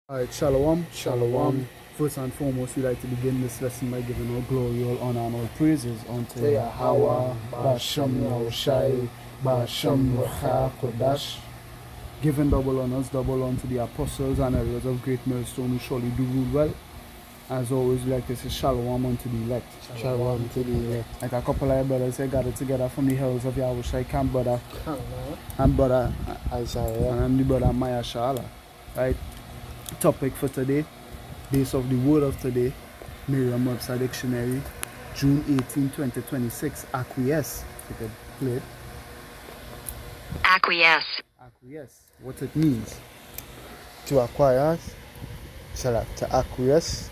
Alright, Shalom. Shalom. First and foremost, we'd like to begin this lesson by giving all glory, all honor, and all praises unto Yahweh, Ba'ashem Yahushai, Ba'ashem Ruach Kodash. Giving double honors, double unto the apostles and elders of Great Millstone who surely do rule well. As always, we like to say Shalom unto the elect. Shalom to the elect. Like a couple of brothers they gathered together from the hills of Yahushai camp, brother and brother Isaiah. and I'm the brother Maya Shala. Right? Topic for today, base of the word of today, Merriam-Webster Dictionary, June 18, 2026, acquiesce. If you could play it. Acquiesce. Acquiesce, what it means. To acquire, to acquiesce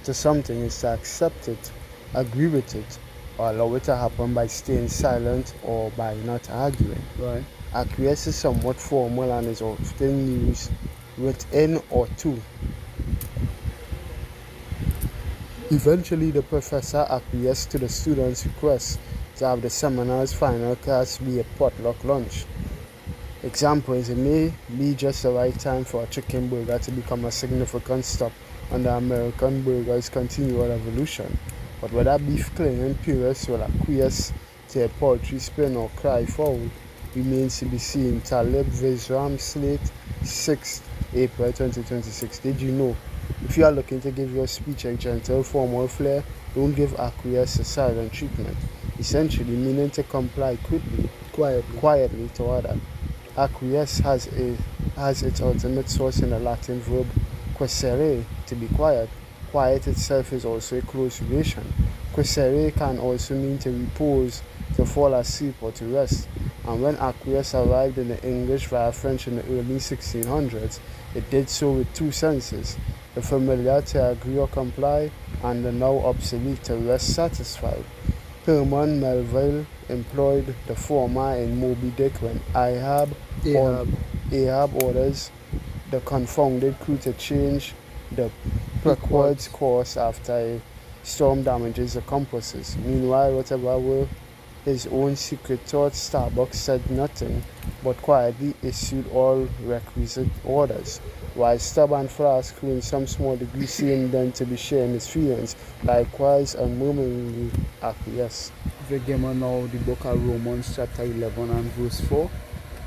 to something is to accept it, agree with it, or allow it to happen by staying silent or by not arguing. Right. Acquiesce is somewhat formal and is often used within or to. Eventually, the professor acquiesced to the students' request to have the seminar's final class be a potluck lunch. Example is, it may be just the right time for a chicken burger to become a significant stop on the American burger's continual evolution. But whether beef clinging purists will acquiesce to a poultry spin or cry foul remains to be seen. Talib Vizram, Slate, 6th April 2026. Did you know? If you are looking to give your speech a gentle, formal flair, don't give acquiesce a silent treatment, essentially meaning to comply quietly to order. Acquiesce has its ultimate source in the Latin verb quiescere, to be quiet. Quiet itself is also a close relation. Quiescere can also mean to repose, to fall asleep, or to rest. And when acquiesce arrived in the English via French in the early 1600s, it did so with two senses: the familiar to agree or comply, and the now obsolete to rest satisfied. Herman Melville employed the former in Moby Dick when Ahab orders the confounded crew to change the Pequod's course after a storm damages the compasses. Meanwhile, whatever were his own secret thoughts, Starbucks said nothing, but quietly issued all requisite orders, while Stubborn Flask, who in some small degree seemed then to be sharing his feelings, likewise unmurmuringly acquiesced. If you give me now the book of Romans chapter 11 and verse 4,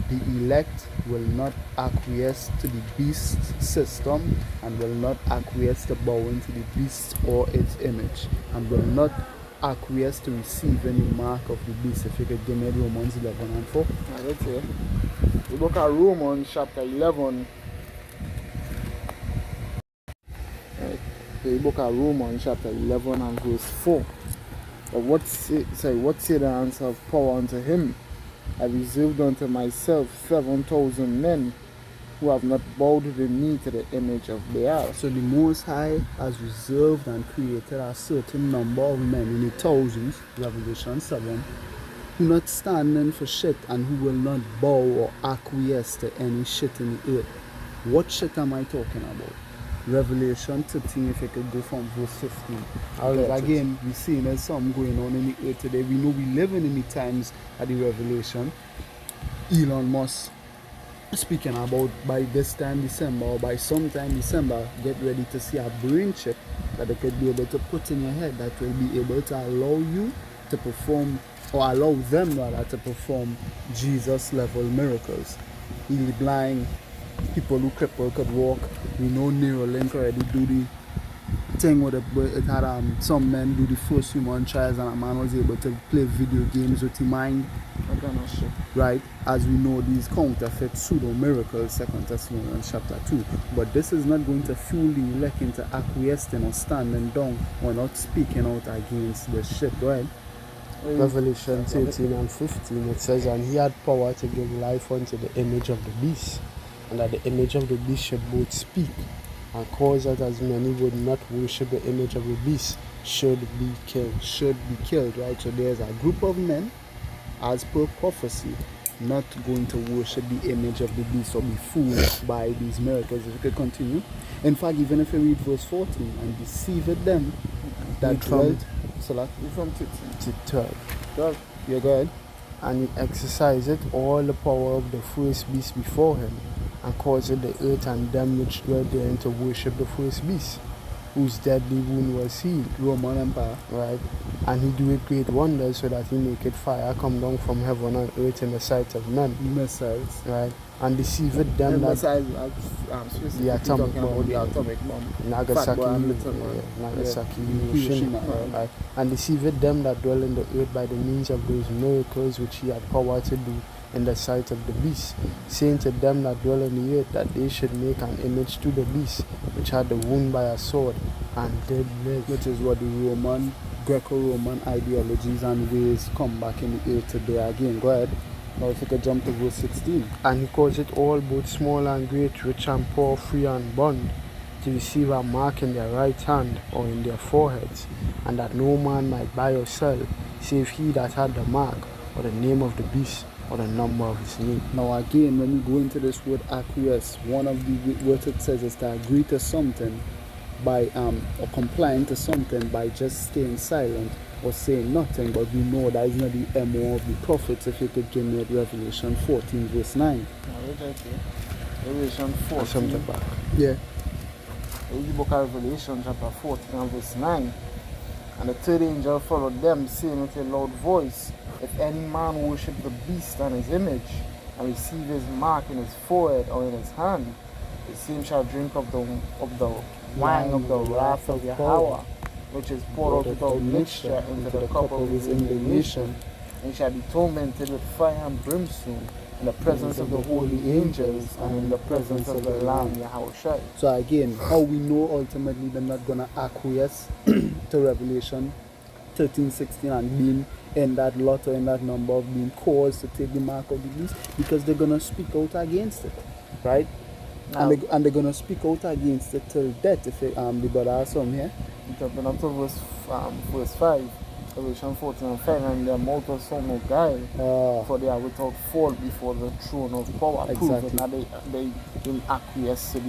the elect will not acquiesce to the beast's system and will not acquiesce to bowing to the beast or its image, and will not acquiesce to receiving the mark of the beast. If you could give me Romans 11 and 4. Right here. The book of Romans chapter 11. The book of Romans chapter 11 and verse 4. But what say the answer of power unto him? I reserved unto myself 7,000 men who have not bowed the knee to the image of Baal. So the Most High has reserved and created a certain number of men in the thousands, Revelation 7, who not standing for shit and who will not bow or acquiesce to any shit in the earth. What shit am I talking about? Revelation 13, if you could go from verse 15. Because again, we're seeing there's something going on in the earth today. We know we're living in the times of the Revelation. Elon Musk speaking about by this time December or by sometime December, get ready to see a brain chip that they could be able to put in your head that will be able to allow you to perform, or allow them rather to perform Jesus level miracles. Heal the blind, people who crippled could walk. We know Neuralink already do the thing with it had some men do the first human trials, and a man was able to play video games with his mind. Right? As we know, these counterfeit pseudo miracles, 2 Thessalonians chapter 2. But this is not going to fool the elect into acquiescing or standing down or not speaking out against the shit, right? Revelation 13 and 15, it says, and he had power to give life unto the image of the beast, and that the image of the beast should both speak, and cause that as many would not worship the image of the beast should be killed. Right? So there's a group of men, as per prophecy, not going to worship the image of the beast or be fooled by these miracles. If you could continue. In fact, even if you read verse 14, and deceived them that dwelt. From 13 to 12. You're good. And he exercised all the power of the first beast before him, and caused the earth and them which dwell therein to worship the first beast, whose deadly wound was healed. Roman Empire. Right? And he doeth great wonders, so that he maketh fire come down from heaven and earth in the sight of men. Missiles. Right? And deceiveth them that... Missiles, the atomic bomb. The atomic bomb. Nagasaki, Nagasaki, Hiroshima. Right? And deceiveth them that dwell in the earth by the means of those miracles which he had power to do in the sight of the beast, saying to them that dwell in the earth that they should make an image to the beast, which had the wound by a sword, and did live. Which is what the Roman, Greco-Roman ideologies and ways come back in the earth today again. Go ahead. Now if you could jump to verse 16. And he caused it all, both small and great, rich and poor, free and bond, to receive a mark in their right hand or in their foreheads, and that no man might buy or sell, save he that had the mark, or the name of the beast, or the number of his name. Now again, when we go into this word acquiesce, one of the words it says is to agree to something by or complying to something by just staying silent or saying nothing. But we know that is not the MO of the prophets. If you could give me Revelation 14 verse 9. Revelation 14. Yeah. In the book of Revelation chapter 14 and verse 9. And the third angel followed them, saying with a loud voice, if any man worship the beast and his image, and receive his mark in his forehead or in his hand, the same shall drink of the wine of the wrath of Yahweh, which is poured out without mixture into the cup of his indignation, and shall be tormented with fire and brimstone in the presence of the holy angels and in the presence of the Lamb Yahweh. So again, how we know ultimately they're not going to acquiesce to Revelation 13:16 and being in that lot or in that number of being caused to take the mark of the beast, because they're going to speak out against it, right? And they're going to speak out against it till death. If the brother has some here. Jumping up to verse 5, Revelation 14 and 5, and their mouth was so no guile, for they are without fault before the throne of power. Exactly. Now they will acquiesce to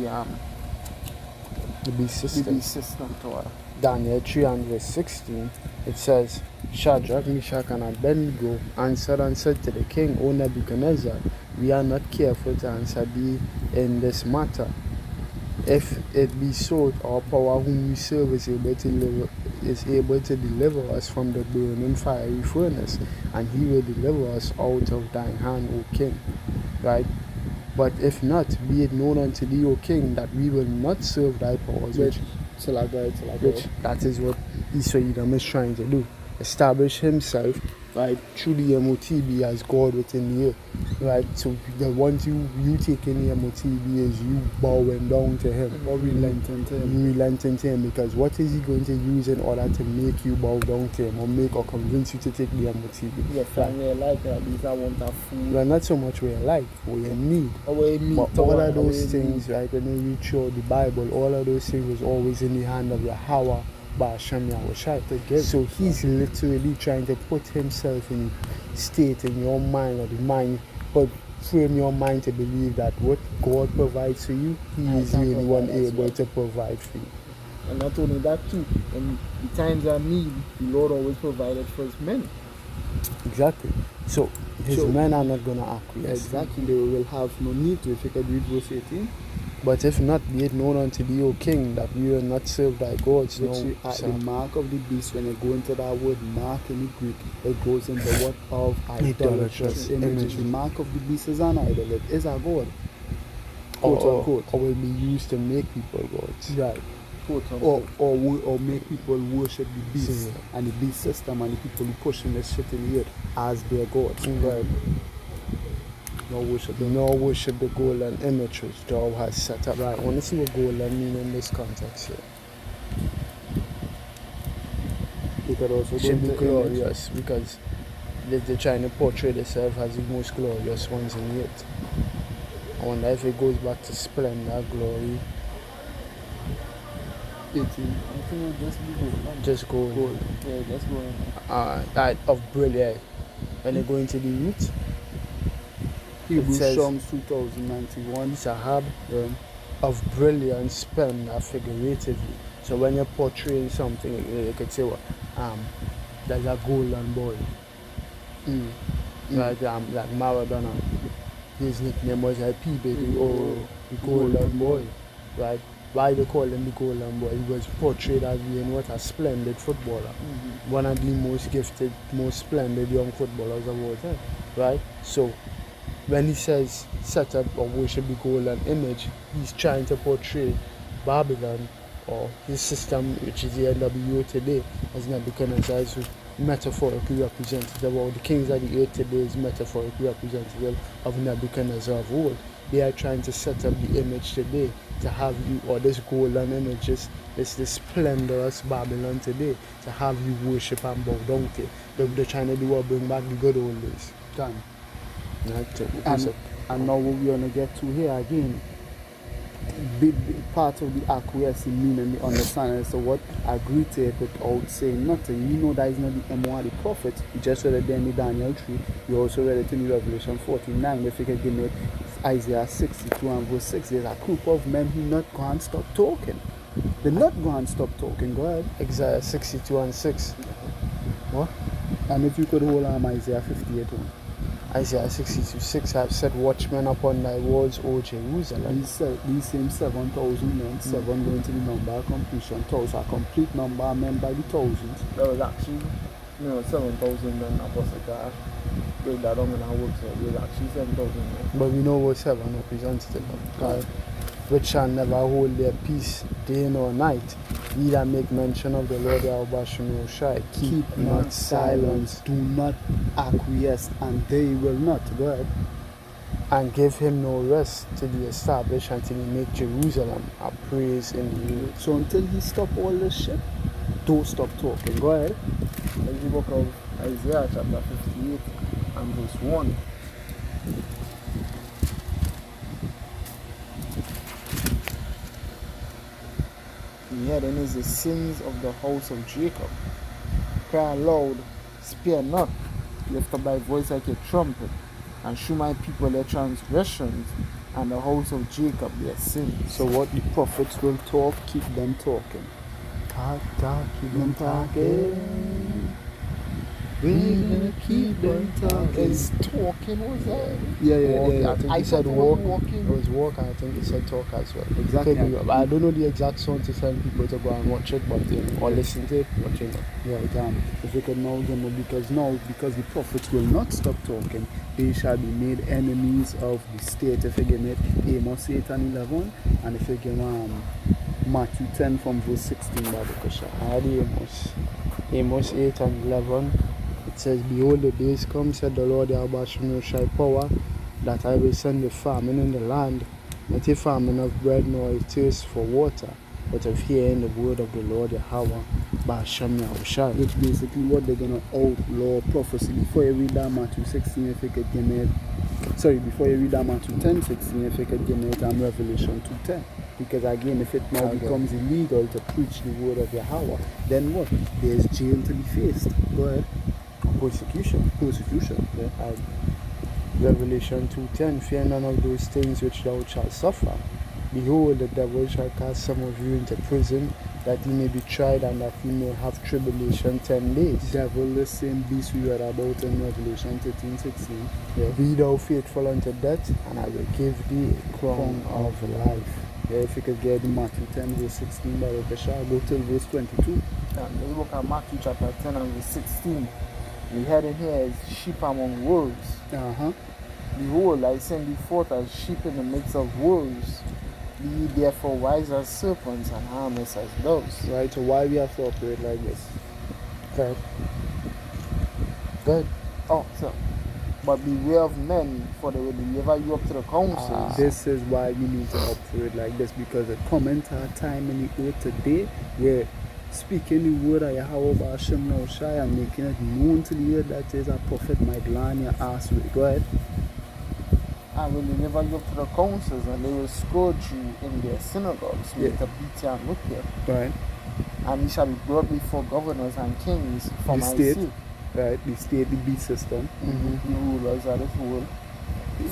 the beast system. The beast system to Daniel 3 and verse 16, it says, Shadrach, Meshach, and Abednego answered and said to the king, O Nebuchadnezzar, we are not careful to answer thee in this matter. If it be so, our power whom we serve is able to deliver us from the burning fiery furnace, and he will deliver us out of thine hand, O king. Right? But if not, be it known unto thee, O king, that we will not serve thy powers, which that is what Esau is trying to do. Establish himself, right, through the MOTB as God within the earth, right? So the ones you take in the MOTB is you bowing down to him, or relenting to him. Relenting to him, because what is he going to use in order to make you bow down to him or make or convince you to take the MOTB? Yeah, fine, we're like at least I want that food. Well, not so much where like, where you need. Or where you need. But all of those things, right, when you read through the Bible, all of those things was always in the hand of Yahweh. So he's literally trying to put himself in state in your mind, or the mind, but frame your mind to believe that what God provides for you, he is the only one able to provide for you. And not only that too, in the times of need, the Lord always provided for his men. Exactly. So his men are not going to acquiesce. Exactly, they will have no need to. If you could read verse 18. But if not, be it known unto thee, O king, that we will not serve thy gods. The mark of the beast, when you go into that word mark in the Greek, it goes into what of idolatrous images. The mark of the beast is an idol, it is a god. Or will be used to make people gods. Right. Or make people worship the beast and the beast system and the people who pushing this shit in the earth as their gods. Right. Nor worship the golden image which thou hast set up. Right. I want to see what golden mean in this context here. It could also should be glorious, because they're trying to portray themselves as the most glorious ones in the earth. I wonder if it goes back to splendor, glory. 18. I think it'll just be gold. Just gold. Yeah, just gold. That of brilliant. When they go into the root, Hebrews Psalms 2091. Sahab, of brilliant splendor figuratively. So when you're portraying something, you could say, there's a golden boy. Like Maradona. his nickname was like P-Baby or the Golden Golden Boy, Boy. right? Why they call him the Golden Boy? He was portrayed as being what a splendid footballer, one of the most gifted, most splendid young footballers of all time, right? So when he says set up or worship the golden image, he's trying to portray Babylon or his system, which is the NWO today, as Nebuchadnezzar is metaphorically representative, or the kings of the earth today is metaphorically representative of Nebuchadnezzar of old. They are trying to set up the image today to have you, or this golden image, this splendorous Babylon today, to have you worship and bow down to. They're trying to do what bring back the good old days. Done. And And now what we're gonna get to here again, big part of the acquiesce meaning the understanding as to what agree to it without saying nothing. You know that is not the MO of the prophet. You just read it there in the Daniel 3. You also read it in the Revelation 14:9. If you can give it Isaiah 62 and verse 6, there's a group of men who not go and stop talking. They're not going to stop talking. Go ahead. Isaiah 62 and 6. What? And if you could hold on Isaiah 58 1. Isaiah 62:6 have set watchmen upon thy walls, O Jerusalem. These same 7,000 men, 7 going to the number of completion, 1,000, a complete number of men by the thousands. That was actually, 7,000 men Apostle God. Break that down in our work, so it was actually 7,000 men. But we know what 7 representative of God, which shall never hold their peace day nor night. Ye that make mention of the Lord Yahweh Shai, keep not silence, Do not acquiesce, and they will not. Go ahead. and give him no rest till he establish until he make Jerusalem a praise in the earth. So until he stop all this shit, don't stop talking. Go ahead. That's the book of Isaiah chapter 58 and verse 1. The heading is the sins of the house of Jacob. Cry aloud, spare not, lift up thy voice like a trumpet, and shew my people their transgressions, and the house of Jacob their sins. So what the prophets will talk, keep them talking. Talk, keep Them talking. We're gonna keep them talking. Is talking, was that? Yeah. I think I he said thought it walk. was walking. It was walk, and I think he said talk as well. Exactly. Could be, but I don't know the exact song to tell people to go and watch it, but or listen to it. But Yeah, if you could now them because the prophets will not stop talking, they shall be made enemies of the state. If you give it Amos 8 and 11, and if you give Matthew 10 from verse 16, Babakasha. I had Amos 8 and 11. It says, behold, the days come, said the Lord Yahweh Shai power, that I will send a famine in the land, not a famine of bread nor a thirst for water, but of hearing the word of the Lord Yahweh Ba'ashem Yahushai. Which basically what they're gonna outlaw prophecy. Before you read that Matthew 16, if you could give me before you read that Matthew 10:16, if you could give me it and Revelation 2:10. Because again, if it now becomes illegal to preach the word of Yahweh, then what? There's jail to be faced. Go ahead. Persecution. Yeah. Revelation 2:10, fear none of those things which thou shalt suffer. Behold, the devil shall cast some of you into prison, that ye may be tried, and that ye may have tribulation 10 days. Devil, the same beast we read about in Revelation 13:16. Yeah. Be thou faithful unto death, and I will give thee a crown of life. Yeah, if you could get Matthew 10 verse 16, Barakasha, go till verse 22. And the book of Matthew chapter 10 and verse 16. The heading here is sheep among wolves. Behold, I send thee forth as sheep in the midst of wolves. Be ye therefore wise as serpents and harmless as doves. Right, so why we have to operate like this? Good. Oh, so. But beware of men, for they will deliver you up to the councils. This is why we need to operate like this, because it comes to a time in the earth today where speaking the word of Yahweh Ba'ashem Yahushai and making it known to the earth that there is a prophet might land your ass with. Go ahead. And will deliver you up to the councils, and they will scourge you in their synagogues, with to beat you and whip you. Right. And you shall be brought before governors and kings for The my state. sake. Right, the state, the beast system. The rulers of this world.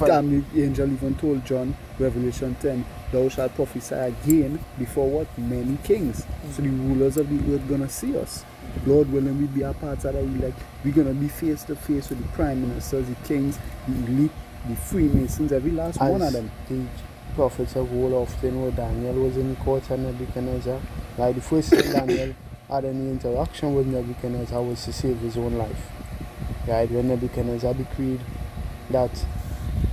And the angel even told John, Revelation 10, thou shalt prophesy again before what? Many kings. So the rulers of the earth gonna see us. Lord willing, we be a part of that. We're gonna be face to face with the prime ministers, the kings, the elite, the Freemasons, every last one of them. The prophets of old often where Daniel was in the court of Nebuchadnezzar. Like the first time Daniel had any interaction with Nebuchadnezzar was to save his own life. Right, when Nebuchadnezzar decreed that,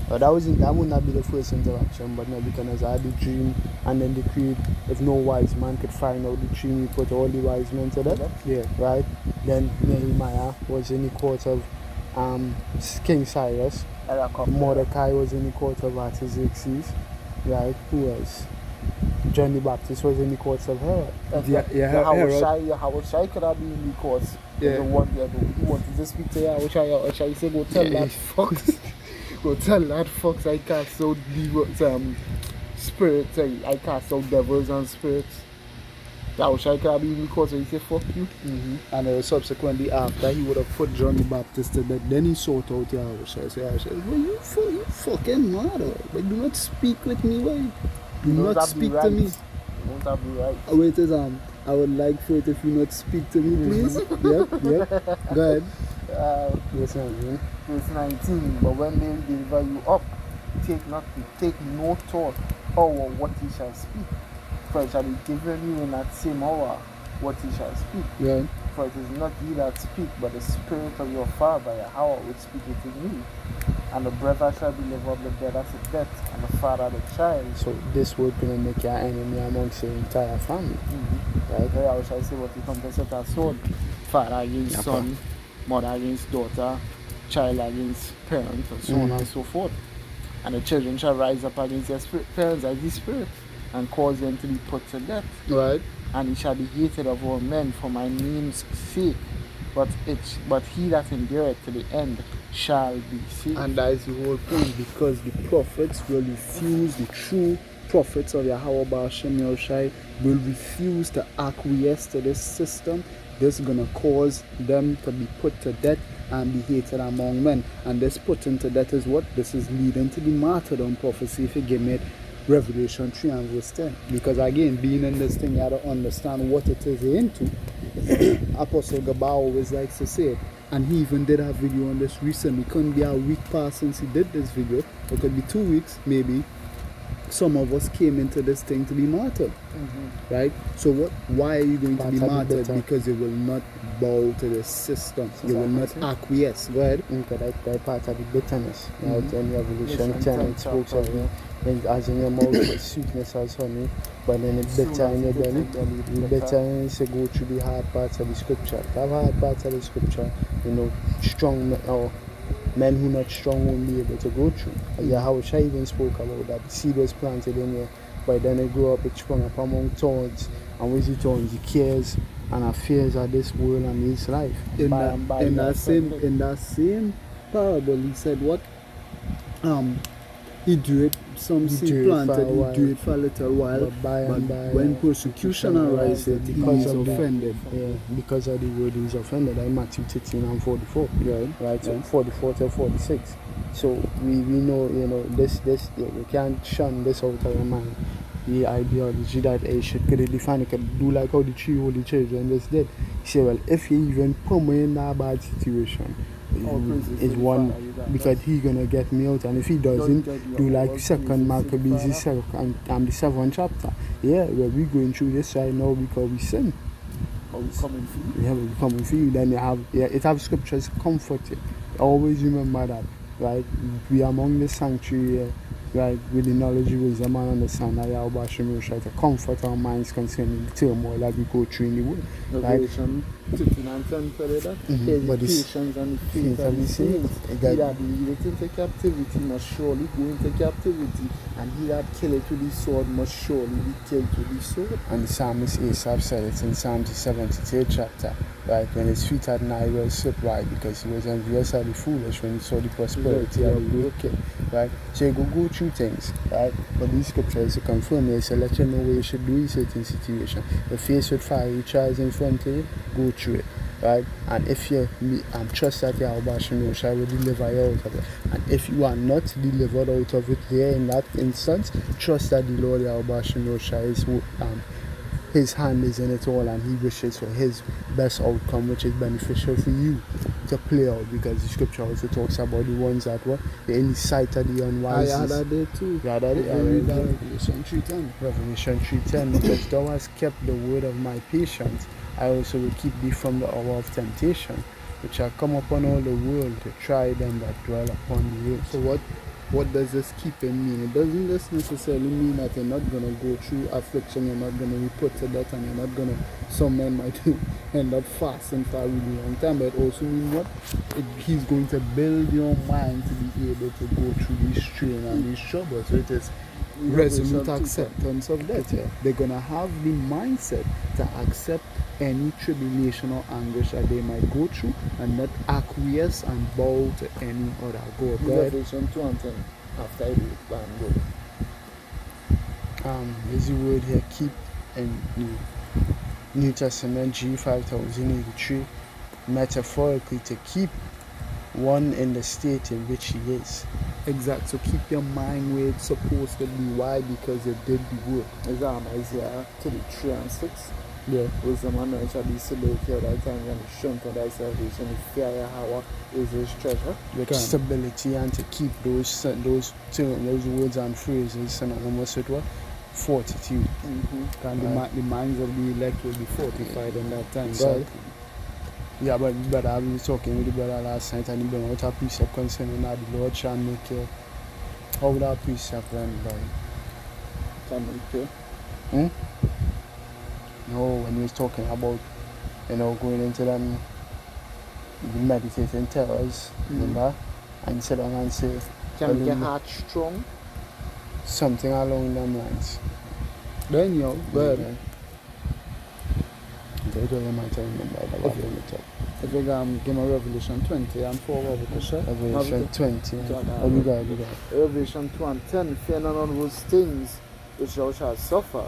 that would not be the first interaction, but Nebuchadnezzar had the dream and then decreed if no wise man could find out the dream, he put all the wise men to death. Yeah. Right? Then Nehemiah was in the court of King Cyrus. Mordecai was in the court of Artaxerxes. Right? Who else? John the Baptist was in the courts of Herod. Howard Shai could have been in the courts. Yeah. The one there, who wanted to speak to Howard Shai say, go tell that fox. Go tell that fox I cast out spirits, I cast out devils and spirits. Howard Shai could have been in the courts, so he said, fuck you. And subsequently after, he would have put John the Baptist to death. Then he sought out Howard Shai. So Howard Shai, well, you fucking mad, but do not speak with me, why? Do not speak to me. You don't have the right. Wait, I would like for it if you not speak to me, please. Yep. Go ahead. Yes, ma'am. Verse 19. But when they deliver you up, take no thought how or what ye shall speak. For it shall be given you in that same hour what ye shall speak. Yeah. For it is not ye that speak, but the Spirit of your Father, Yahweh, which speaketh in you. And the brother shall deliver up the brother to death, and the father the child. So this word gonna make your enemy amongst your entire family. Right? How shall I say what you come to set a sword? Father against son, mother against daughter, child against parent, and so on and so forth. And the children shall rise up against their parents as the spirit, and cause them to be put to death. Right. And he shall be hated of all men for my name's sake. But he that endureth to the end shall be saved. And that is the whole point, because the prophets will refuse, the true prophets of Yahweh Ba'ashem Yahushai will refuse to acquiesce to this system. This is going to cause them to be put to death and be hated among men. And this putting to death is what? This is leading to the martyrdom prophecy, if you give me Revelation 3 and verse 10. Because again, being in this thing, you have to understand what it is you're into. Apostle Gabao always likes to say it. And he even did a video on this recently. It couldn't be a week past since he did this video. It could be 2 weeks, maybe. Some of us came into this thing to be martyred. Right? So why are you going to be martyred? Because you will not bow to the system. You will not acquiesce. Go ahead. That part of the bitterness. Out in Revelation 10 it speaks of it. As in your mouth with sweetness as honey, but then it's bitter in your belly. The bitter is to go through the hard parts of the scripture. The hard parts of the scripture, strong or men who not strong won't be able to go through. How Shai even spoke about that. The seed was planted in you, but then it grew up, it sprung up among thorns, and with the thorns, the cares and affairs of this world and this life. In that same parable, he said what? He do it, some seed planted, he do it for a little while, but when persecution arises, he is offended. Because of the word he is offended. In Matthew 13 and 44. Right? So 44 to 46. So we know, this we can't shun this out of our mind. The ideology that could define it, could do like how the three holy children just did. He said, well, if you even put me in that bad situation, is one, because he's gonna get me out, and if he doesn't, do like second Maccabees the 7th chapter. Where we going through this right now because we sin. We coming for you. We coming for you. Then it have scriptures comfort you. Always remember that, right? We are among the sanctuary, right, with the knowledge, wisdom, and understanding that Yahweh Hashem try to comfort our minds concerning the turmoil that we go through in the world. Revelation 15 and 10 tell you that. But the patience and the faith of the saints. He that leadeth into captivity must surely go into captivity, and he that killeth with the sword must surely be killed with the sword. And the psalmist Asaph said it in Psalm 73 chapter, right, when his feet had nigh well slipped. Why? Because he was envious of the foolish when he saw the prosperity of the wicked. Right? So you go through things, right? But these scriptures to confirm you, so let you know what you should do in certain situation. If faced with fiery trials in front of you, go through it. Right? And if you trust that Yahweh will deliver you out of it. And if you are not delivered out of it here in that instance, trust that the Lord Yahweh is his hand is in it all, and he wishes for his best outcome, which is beneficial for you. to play out, because the scripture also talks about the ones that were the insight of the I unwise. had that day too. Yeah, that Read is. that Revelation 3:10. Revelation 3:10, because thou hast kept the word of my patience, I also will keep thee from the hour of temptation, which shall come upon all the world to try them that dwell upon the earth. So what does this keeping mean? It doesn't just necessarily mean that you're not going to go through affliction, you're not going to be put to death, and you're not going to, some men might end up fasting for a really long time, but it also means what? He's going to build your mind to be able to go through these strain and these troubles. So it is resolute acceptance of death. Yeah. They're going to have the mindset to accept any tribulation or anguish that they might go through and not acquiesce and bow to any other God. Revelation 2:10. After I read, go. There's a word here, keep, in New Testament G5083, metaphorically to keep one in the state in which he is. Exact. So keep your mind where it's supposed to be. Why? Because it did the work. Is Isaiah 33:6. Yeah. Wisdom and knowledge shall be stability at that time, and the strength of thy salvation, the fear of Yahweh is his treasure. With stability, and to keep those words and phrases synonymous with what? Fortitude. Mm-hmm. And the minds of the elect will be fortified in that time. Exactly. God. Yeah, but I was talking with the brother last night, and he brought out a precept concerning that the Lord shall make you. How would that precept run, by? Can we pray? No, when he was talking about, going into them, the meditating terrors, remember? And sit down and say, Can make your heart strong? something along them lines. Then you but They don't might remember that. if you give me Revelation 20 and 4 over the shot. Revelation 20. Oh, you got it. Revelation 2:10. Fear none of those things which thou shalt suffer.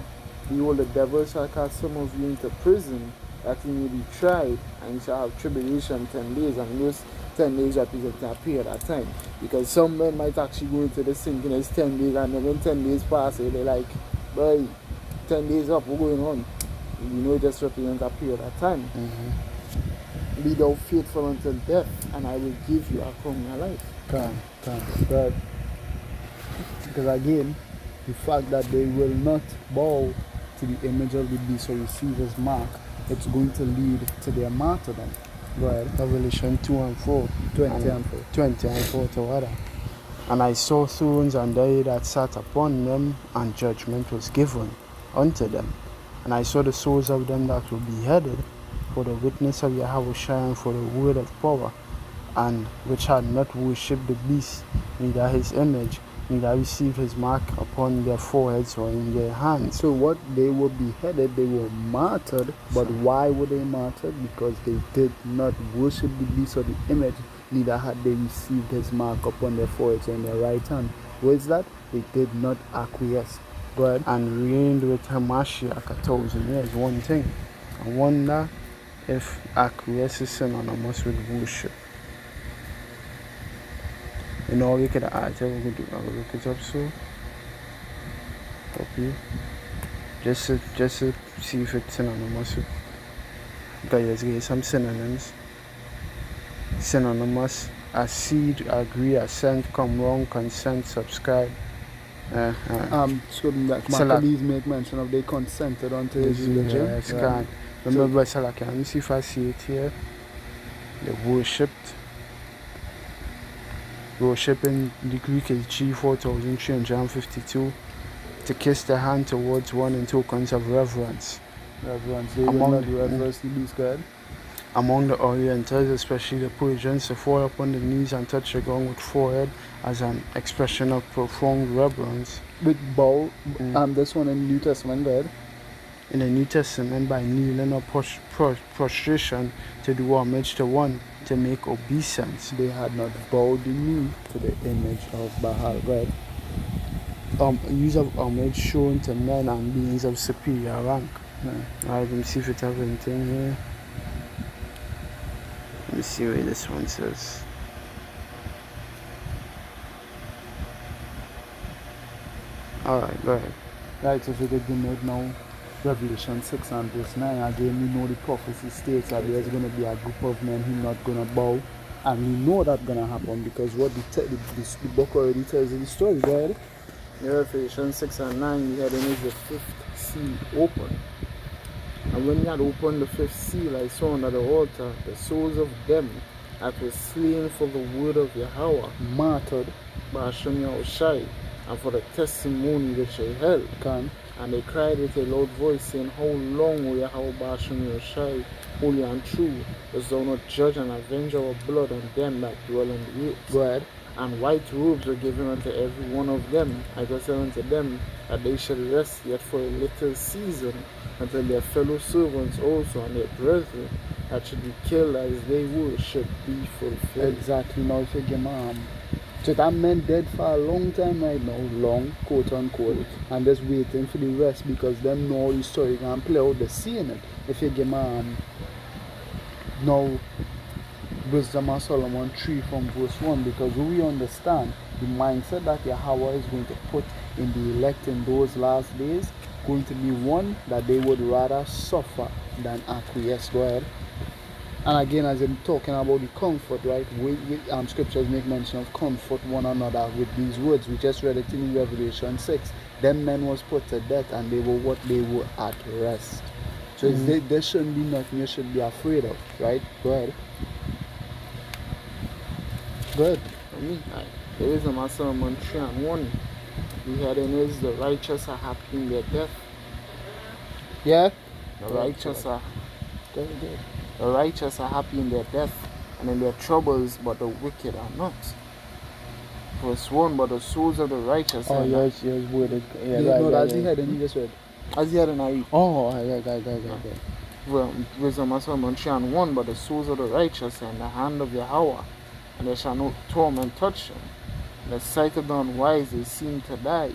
Behold, the devil shall cast some of you into prison, that he may be tried, and you shall have tribulation 10 days, and those 10 days represent a period of time. Because some men might actually go into the sinking 10 days, and then when 10 days pass, they're like, boy, 10 days up, what's going on? It just represents a period of time. Mm-hmm. Be thou faithful until death, and I will give you a crown of life. God. Because again, the fact that they will not bow to the image of the beast or receive his mark, it's going to lead to their martyrdom. Right. Revelation 2 and 4. 20 and 4. 20 and 4 to what? And I saw thrones, and they that sat upon them, and judgment was given unto them. And I saw the souls of them that were beheaded for the witness of Yahweh and for the word of power, and which had not worshipped the beast, neither his image, neither received his mark upon their foreheads or in their hands. So what, they were beheaded, they were martyred, but why were they martyred? Because they did not worship the beast or the image, neither had they received his mark upon their foreheads or in their right hand. What is that? They did not acquiesce. Go ahead. And reigned with Hamashiach 1,000 years. One thing, I wonder if acquiesce is synonymous with worship. We could add, we could look it up, so copy, just to see if it's synonymous with, because let's get some synonyms. Synonymous: accede, agree, assent, come wrong, consent, subscribe. So Maccabees make mention of they consented unto his religion. Yes, can. Remember, Salak, let me see if I see it here. They worship in the Greek is G4352. To kiss the hand towards one in tokens of reverence. They will not reverence the beast, God. Among the Orientals, especially the Persians, to fall upon the knees and touch the ground with forehead as an expression of profound reverence. With bow, this one in New Testament, God. In the New Testament, by kneeling or prostration to do homage to one, to make obeisance. They had not bowed the knee to the image of Baal, God. Use of homage shown to men and beings of superior rank. Alright, let me see if it has anything here. Let me see what this one says. Alright, go ahead. Right, so if you get the note now, Revelation 6 and verse 9, again, we know the prophecy states that there's going to be a group of men who not going to bow. And we know that's going to happen because what the book already tells you the story, right? In Revelation 6 and 9, we had in is the fifth seal open. And when he had opened the fifth seal, I saw under the altar the souls of them that were slain for the word of Yahweh, Martyred, Ba'ashem Yahushai, and for the testimony which they held. can. And they cried with a loud voice, saying, How long, O Yahweh Ba'ashem Yahushai, holy and true, dost thou not judge and avenge our blood on them that dwell on the earth? Go ahead. And white robes were given unto every one of them. I will say unto them that they shall rest yet for a little season, until their fellow servants also and their brethren that should be killed as they were should be fulfilled. Exactly. Now, if you give so that men dead for a long time right now, long, quote unquote, and just waiting for the rest because them know the story and play out the seeing it. If you give now Wisdom of Solomon 3 from verse 1, because we understand the mindset that Yahweh is going to put in the elect in those last days, going to be one that they would rather suffer than acquiesce. Go ahead. And again, as I'm talking about the comfort, right, scriptures make mention of comfort one another with these words. We just read it in Revelation 6. Them men was put to death and they were what they were at rest. So there shouldn't be nothing you should be afraid of, right? Go ahead. Go ahead. For me, there is a Solomon 3 and 1. We had in is the righteous are happy in their death. Yeah? The righteous are Go ahead. The righteous are happy in their death and in their troubles, but the wicked are not. Verse 1, but the souls of the righteous Oh, are yes, worded. Yeah, no, that's the head and you just read. as yet and I read. Oh, yeah. Well, Wisdom of Solomon 3 and 1, but the souls of the righteous are in the hand of Yahweh, and there shall no torment touch them. The sight of the unwise is seen to die,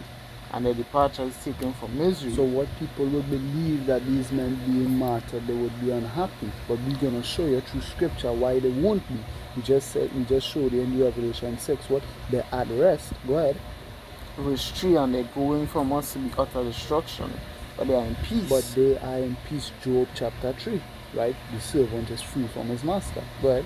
and their departure is taken from misery. So what people would believe that these men being martyred, they would be unhappy. But we're gonna show you through scripture why they won't be. We just showed you in Revelation 6 what they're at rest. Go ahead. Verse 3, and they're going from us to be utter destruction, but they are in peace. But they are in peace. Job chapter 3, right? The servant is free from his master. Go ahead.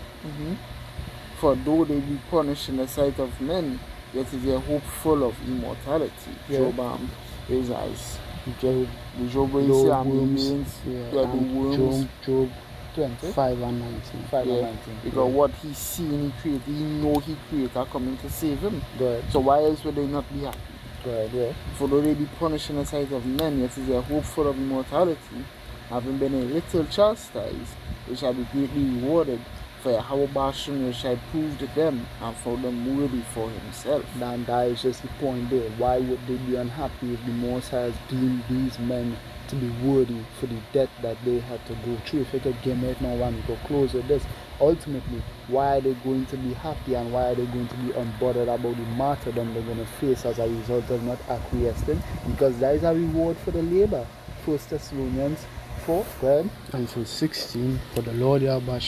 For though they be punished in the sight of men, yet is their hope full of immortality. Yeah. Job is eyes. Job, Job is worms, the worms. Job 20. 5 and 19. 5 and Yeah, 19. because what he seen, he created, he know he created are coming to save him. Go ahead. So why else would they not be happy? Go ahead, yeah. For though they be punished in the sight of men, yet is their hope full of immortality. Having been a little chastised, they shall be greatly rewarded. For Yahweh Ba'ashem shall prove to them and found them worthy for himself. And that is just the point there. Why would they be unhappy if the Most High has deemed these men to be worthy for the death that they had to go through? If I could get right now and go close with this, ultimately, why are they going to be happy and why are they going to be unbothered about the martyrdom they're going to face as a result of not acquiescing? Because that is a reward for the labor. 1 Thessalonians 4, go ahead. And verse 16, for the Lord Yahweh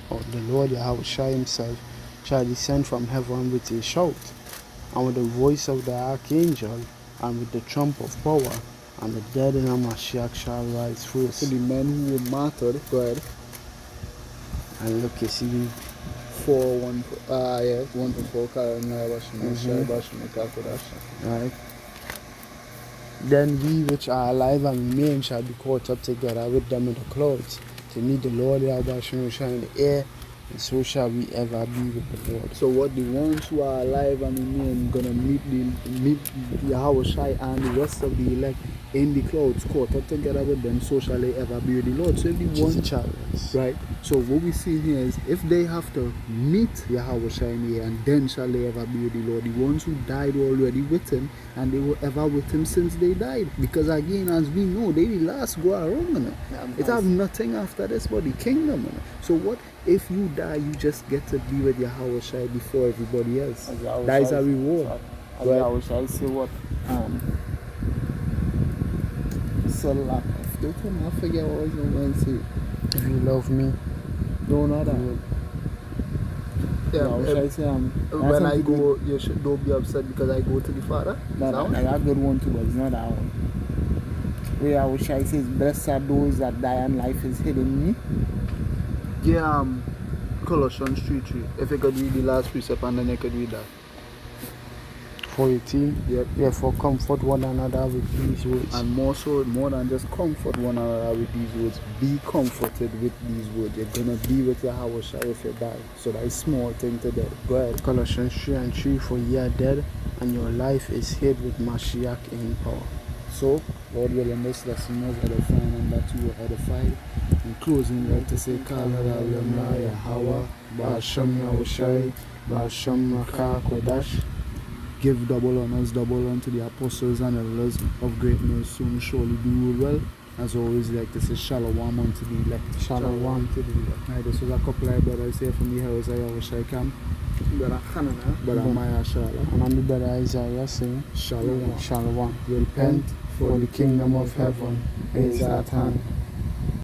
or the Lord Yahweh himself shall descend from heaven with a shout, and with the voice of the archangel, and with the trump of power, and the dead in Mashiach shall rise first. So the men who were martyred, go ahead. And look, you see, 4, 1, 1 to 4, right? Then we which are alive and remain shall be caught up together with them in the clouds to meet the Lord Yahweh in the air, and so shall we ever be with the Lord. So what the ones who are alive and remain gonna meet Yahweh Shai and the rest of the elect in the clouds, caught up together with them, so shall they ever be with the Lord. So if the ones, right? So what we see here is if they have to meet Yahweh Shai in the air, and then shall they ever be with the Lord. The ones who died already with him, and they were ever with him since they died. Because again, as we know, they the last go around. You know? It have nothing after this but the kingdom. You know? So what if you die, you just get to be with Yahweh Shai before everybody else? That is a reward. As Yahweh Shai say what? I forget what I was going to say. If you love me, No, not that. Yeah, Shall I say, when I go, you don't be upset because I go to the Father. that's a good one too, but it's not that one. where I wish I says, blessed are those that die and life is hidden in me. Yeah, Colossians 3:3. If you could read the last precept and then you could read that. For 18, Yep. therefore comfort one another with these words. And more than just comfort one another with these words, be comforted with these words. You're gonna be with your house if you die. So that is small thing to do. Go ahead. Colossians 3:3, for ye are dead, and your life is hid with Mashiach in power. So, Lord willing, this lesson was edifying and that you were edified. In closing, I'd like to say, Kala Yamaya Hawa, Basham Yahushai, Basham Maka Kodash. Give double honors, double unto the apostles and elders of great mercy, surely do well. As always, like to say, Shalom unto the elect. Shalom to the elect. Right, this was a couple of brothers here from the house of Yahushai camp. Brother Hanana. Brother Maya Shalom. And I'm the brother Isaiah saying, Shalom. Shalom. Repent, for the kingdom of heaven is at hand.